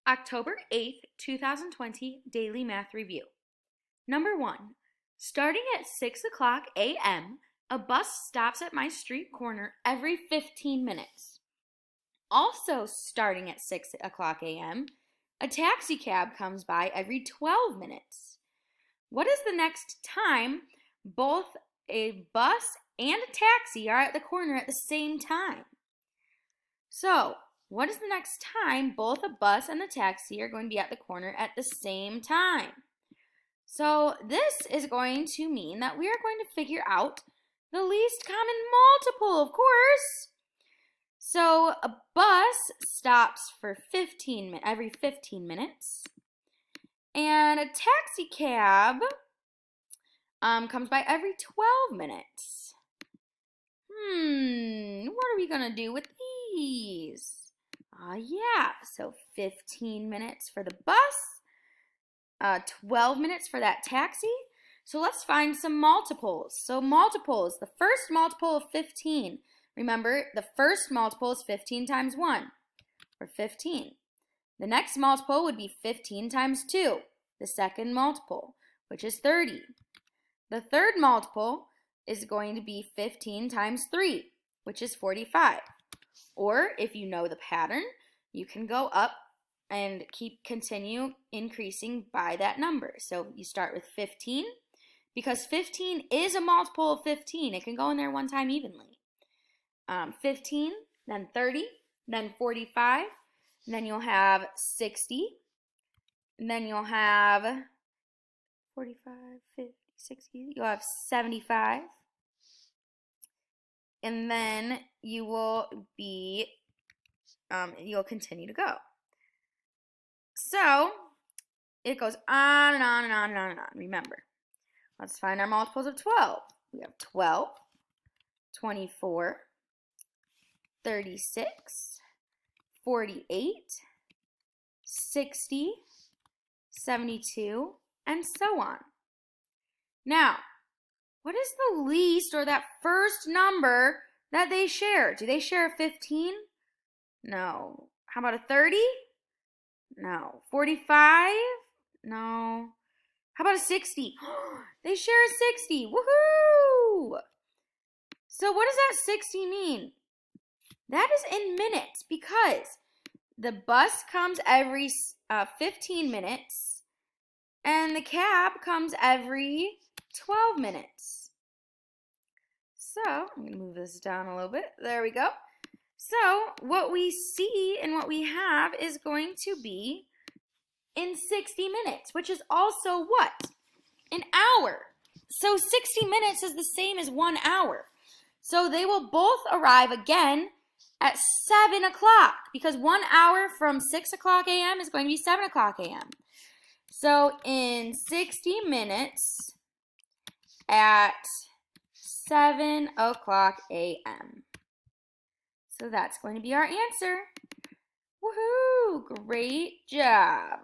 October 8th, 2020 Daily Math Review. Number 1. Starting at 6 o'clock a.m., a bus stops at my street corner every 15 minutes. Also starting at 6 o'clock a.m., a taxi cab comes by every 12 minutes. What is the next time both a bus and a taxi are at the corner at the same time? So, what is the next time both a bus and a taxi are going to be at the corner at the same time? So, this is going to mean that we are going to figure out the least common multiple, of course. So, a bus stops for every 15 minutes, and a taxi cab comes by every 12 minutes. What are we going to do with these? Yeah, so 15 minutes for the bus, 12 minutes for that taxi. So let's find some multiples. So multiples, the first multiple of 15. Remember, the first multiple is 15 times 1, or 15. The next multiple would be 15 times 2, the second multiple, which is 30. The third multiple is going to be 15 times 3, which is 45. Or if you know the pattern, you can go up and continue increasing by that number. So you start with 15, because 15 is a multiple of 15. It can go in there one time evenly. 15, then 30, then 45, then you'll have 60, and then you'll have 45, 50, 60, you'll have 75, and then you will be, you'll continue to go. So, it goes on and on and on and on and on. Remember, let's find our multiples of 12. We have 12, 24, 36, 48, 60, 72, and so on. Now, what is the least or that first number that they share? Do they share a 15? No. How about a 30? No. 45? No. How about a 60? They share a 60. Woohoo! So what does that 60 mean? That is in minutes, because the bus comes every 15 minutes and the cab comes every 12 minutes. So I'm going to move this down a little bit. There we go. So what we see and what we have is going to be in 60 minutes, which is also what? An hour. So 60 minutes is the same as 1 hour. So they will both arrive again at 7 o'clock, because 1 hour from 6 o'clock a.m. is going to be 7 o'clock a.m. So in 60 minutes at 7 o'clock a.m. So that's going to be our answer. Woohoo! Great job.